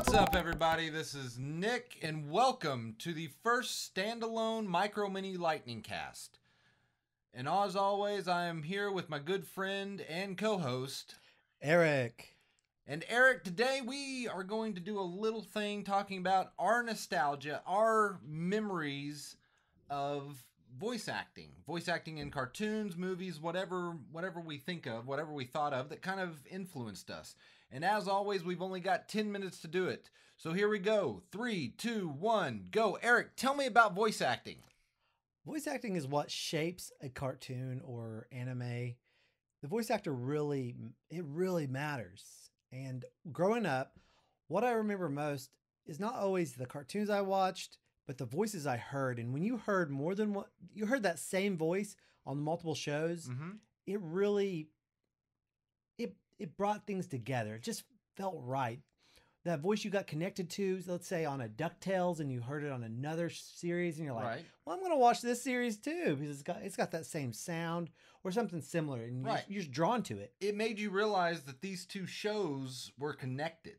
What's up, everybody? This is Nick, and welcome to the first standalone Micro Mini Lightning Cast. And as always, I am here with my good friend and co-host, Eric. And Eric, today we are going to do a little thing talking about our nostalgia, our memories of voice acting in cartoons, movies, whatever we think of, whatever we thought of that kind of influenced us. And as always, we've only got 10 minutes to do it. So here we go. 3, 2, 1, go. Eric, tell me about voice acting. Voice acting is what shapes a cartoon or anime. The voice actor really matters. And growing up, what I remember most is not always the cartoons I watched, but the voices I heard. And when you heard more than one, you heard that same voice on multiple shows, it really, it brought things together. It just felt right. That voice you got connected to, let's say on a DuckTales, and you heard it on another series, and you're like, well, I'm going to watch this series too, because it's got that same sound or something similar, and you're just drawn to it. It made you realize that these two shows were connected.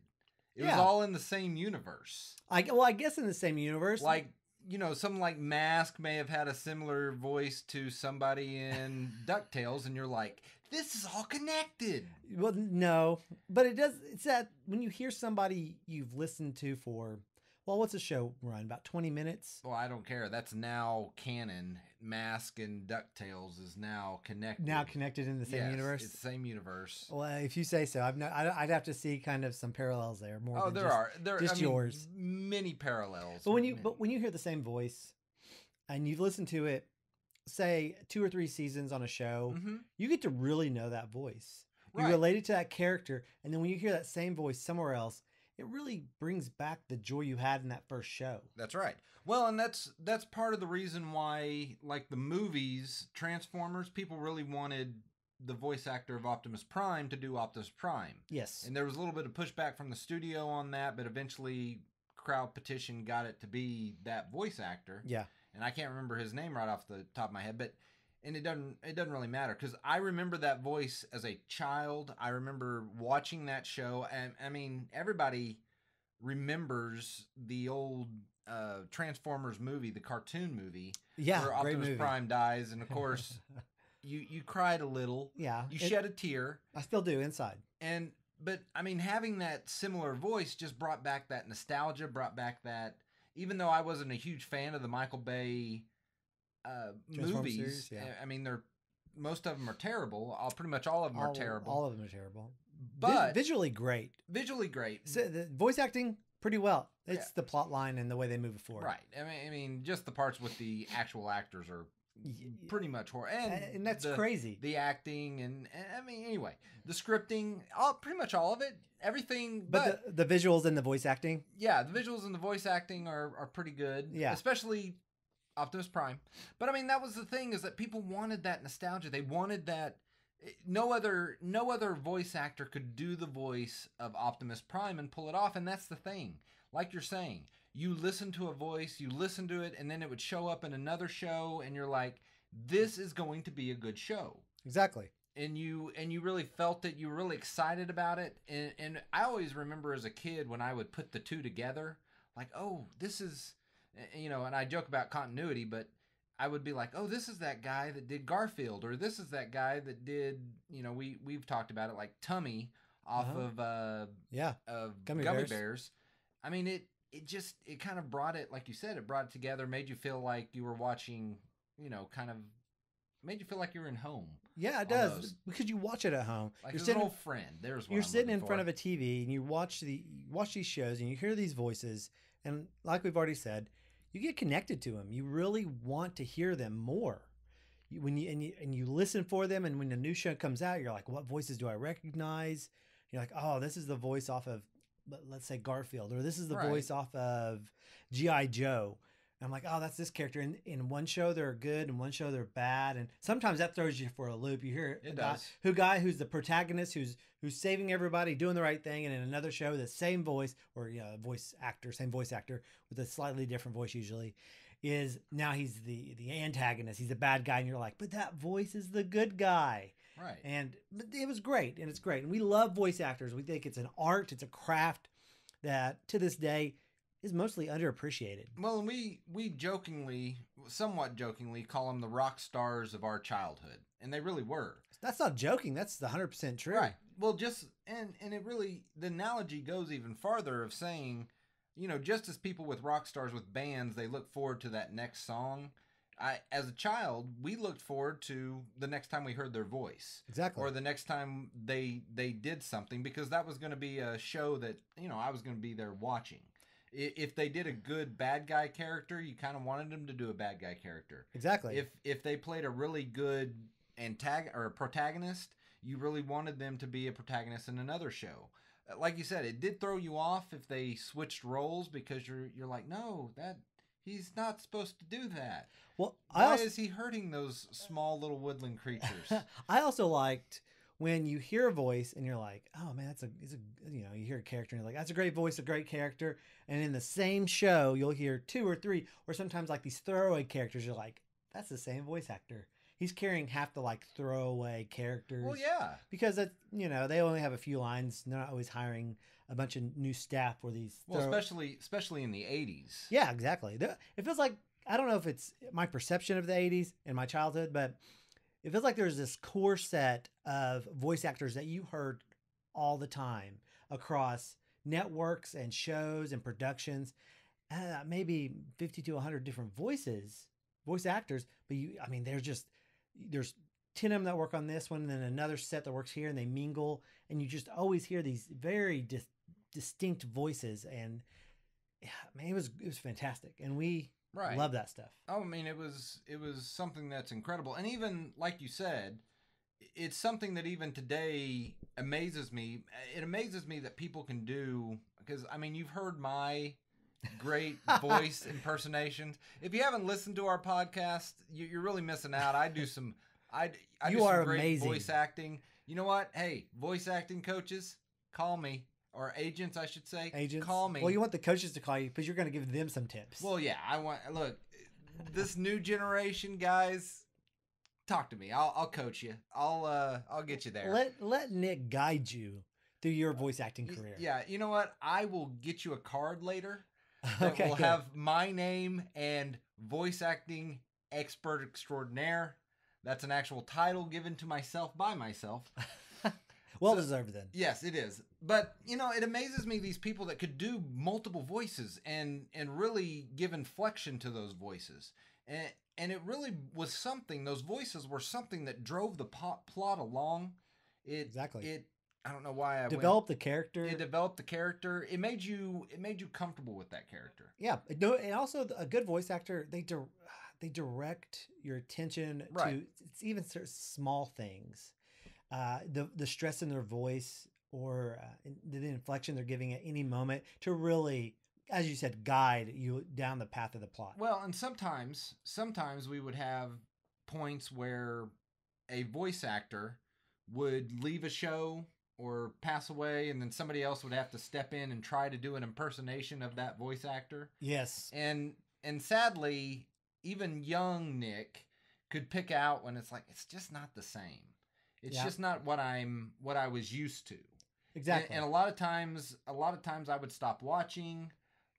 It was all in the same universe. I guess in the same universe. Like, you know, something like Mask may have had a similar voice to somebody in DuckTales, and you're like, this is all connected. Well, no, but it does. It's that when you hear somebody you've listened to for, well, what's the show run? About 20 minutes? Well, I don't care. That's now canon. Mask and DuckTales is now connected. Now connected in the same universe? It's the same universe. Well, if you say so. I'd have to see kind of some parallels there. More than there just yours. Many parallels. But when you hear the same voice and you've listened to it, say 2 or 3 seasons on a show, you get to really know that voice. You relate it to that character, and then when you hear that same voice somewhere else, it really brings back the joy you had in that first show. That's right. Well, and that's part of the reason why, like the movies, Transformers, people really wanted the voice actor of Optimus Prime to do Optimus Prime. Yes. And there was a little bit of pushback from the studio on that, but eventually crowd petition got it to be that voice actor. Yeah. And I can't remember his name right off the top of my head, and it doesn't really matter, because I remember that voice as a child. I remember watching that show, and I mean, everybody remembers the old Transformers movie, the cartoon movie, where Optimus Prime dies, and of course, you cried a little. Yeah, you shed a tear. I still do inside. But I mean, having that similar voice just brought back that nostalgia, brought back that. Even though I wasn't a huge fan of the Michael Bay movies, series, I mean, most of them are terrible. Pretty much all of them are terrible. All of them are terrible. But visually great. Visually great. So the voice acting, pretty well. It's the plot line and the way they move it forward. Right. I mean, just the parts with the actual actors are pretty much horrible. And that's crazy. The acting and I mean, anyway, the scripting, pretty much all of it. Everything, but the visuals and the voice acting? Yeah, the visuals and the voice acting are pretty good. Yeah. Especially Optimus Prime. But I mean, that was the thing, is that people wanted that nostalgia. They wanted that. No other voice actor could do the voice of Optimus Prime and pull it off, and that's the thing. Like you're saying, you listen to a voice, you listen to it, and then it would show up in another show, and you're like, this is going to be a good show. Exactly. And you really felt it. You were really excited about it. And I always remember as a kid when I would put the two together, like, oh, this is, you know, and I joke about continuity, but I would be like, oh, this is that guy that did Garfield, or this is that guy that did, you know, we've talked about it, like Tummy off of Gummy Bears. I mean, it kind of brought it, like you said, it brought it together, made you feel like you were watching, you know, kind of made you feel like you're in home. Yeah, it does, because you watch it at home. Like you're an old friend. You're sitting in front of a TV and you watch these shows and you hear these voices, and like we've already said, you get connected to them. You really want to hear them more. You listen for them, and when the new show comes out, you're like, what voices do I recognize? You're like, oh, this is the voice off of, let's say, Garfield, or this is the voice off of G.I. Joe. And I'm like, oh, that's this character. In one show they're good, in one show they're bad, and sometimes that throws you for a loop. You hear a guy who's the protagonist, who's saving everybody, doing the right thing, and in another show, the same voice, or same voice actor with a slightly different voice usually, is now he's the antagonist. He's a bad guy, and you're like, but that voice is the good guy. Right. And it was great, and it's great. And we love voice actors. We think it's an art, it's a craft that to this day is mostly underappreciated. Well, and we jokingly, somewhat jokingly, call them the rock stars of our childhood, and they really were. That's not joking. That's 100% true. Right. Well, just and it really, the analogy goes even farther of saying, just as people with rock stars with bands, they look forward to that next song. As a child, we looked forward to the next time we heard their voice. Exactly. Or the next time they did something, because that was going to be a show that, I was going to be there watching. If they did a good bad guy character, you kind of wanted them to do a bad guy character. Exactly. If they played a really good protagonist, you really wanted them to be a protagonist in another show. Like you said, it did throw you off if they switched roles, because you're like, no, that he's not supposed to do that. Well, why is he hurting those small little woodland creatures? I also liked when you hear a voice and you're like, oh man, you hear a character and you're like, that's a great voice, a great character. And in the same show, you'll hear 2 or 3, or sometimes like these throwaway characters. You're like, that's the same voice actor. He's carrying half the like throwaway characters. Well, yeah, because they only have a few lines. They're not always hiring a bunch of new staff for these. Especially in the 80s. Yeah, exactly. It feels like, I don't know if it's my perception of the 80s and my childhood, but it feels like there's this core set of voice actors that you heard all the time across networks and shows and productions. Maybe 50 to 100 different voice actors, but there's 10 of them that work on this one, and then another set that works here, and they mingle, and you just always hear these very distinct voices, and man, it was fantastic, and we love that stuff. Oh, I mean, it was something that's incredible, and even like you said, it's something that even today amazes me. It amazes me that people can do, because I mean, you've heard my great voice impersonations. If you haven't listened to our podcast, you're really missing out. I do some great amazing voice acting. You know what? Hey, voice acting coaches, call me. Or agents, I should say. Agents. Call me. Well, you want the coaches to call you because you're going to give them some tips. Well, yeah. Look, this new generation, guys, talk to me. I'll coach you. I'll get you there. Let Nick guide you through your voice acting career. Yeah. You know what? I will get you a card later that will good. have my name and voice acting expert extraordinaire. That's an actual title given to myself by myself. Well deserved then. Yes, it is. But, it amazes me, these people that could do multiple voices and really give inflection to those voices. And it really was something, those voices were something that drove the plot along. Exactly. I don't know why developed the character. It developed the character. It made you comfortable with that character. Yeah. And also a good voice actor, they direct your attention to even small things. The stress in their voice or the inflection they're giving at any moment to really, as you said, guide you down the path of the plot. Well, and sometimes we would have points where a voice actor would leave a show or pass away, and then somebody else would have to step in and try to do an impersonation of that voice actor. Yes. And sadly, even young Nick could pick out when it's like, it's just not the same. It's just not what I was used to. Exactly. And a lot of times I would stop watching,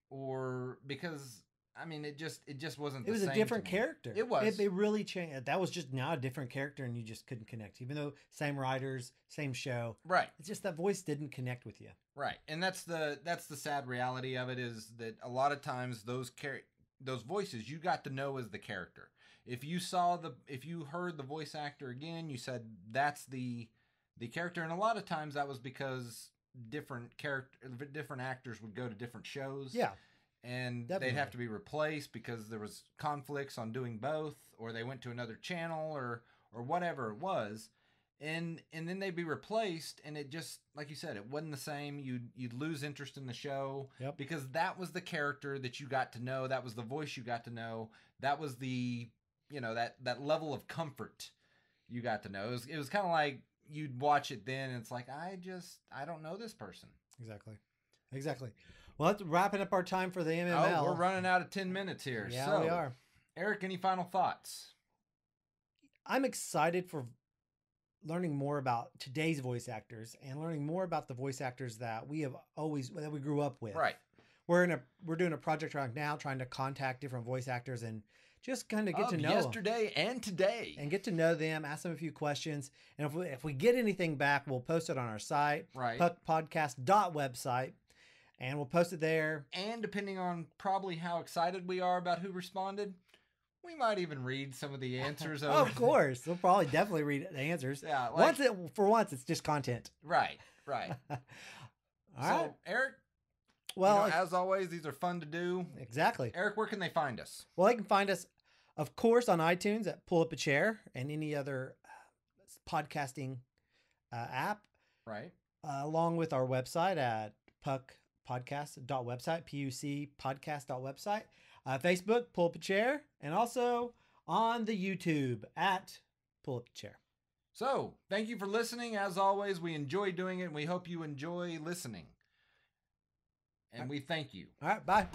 or because I mean it just wasn't. It was the a same different character. It was. It really changed. That was just now a different character, and you just couldn't connect, even though same writers, same show. Right. It's just that voice didn't connect with you. Right, and that's the sad reality of it, is that a lot of times those voices you got to know as the character. If you heard the voice actor again, you said that's the character, and a lot of times that was because different actors would go to different shows. Yeah. And Definitely. They'd have to be replaced because there was conflicts on doing both, or they went to another channel or whatever it was. And then they'd be replaced, and it just, like you said, it wasn't the same. You'd lose interest in the show. Yep. Because that was the character that you got to know. That was the voice you got to know. That was the, that level of comfort you got to know. It was kind of like you'd watch it then, and it's like, I don't know this person. Exactly. Well, that's wrapping up our time for the MML. Oh, we're running out of 10 minutes here. Yeah, so, we are. Eric, any final thoughts? I'm excited for learning more about today's voice actors and learning more about the voice actors that we grew up with. Right. We're doing a project right now trying to contact different voice actors and just kind of get to know yesterday and today, and get to know them, ask them a few questions, and if we get anything back, we'll post it on our site, right? puckpodcast.website, and we'll post it there. And depending on probably how excited we are about who responded, we might even read some of the answers. Of course, we'll probably definitely read the answers. Yeah, for once, it's just content. Right. All right, Eric. Well, as always, these are fun to do. Exactly. Eric, where can they find us? Well, they can find us, of course, on iTunes at Pull Up a Chair and any other podcasting app. Right. Along with our website at puckpodcast.website, PUC podcast.website. Facebook, Pull Up a Chair, and also on the YouTube at Pull Up a Chair. So, thank you for listening. As always, we enjoy doing it, and we hope you enjoy listening. And we thank you. All right, bye.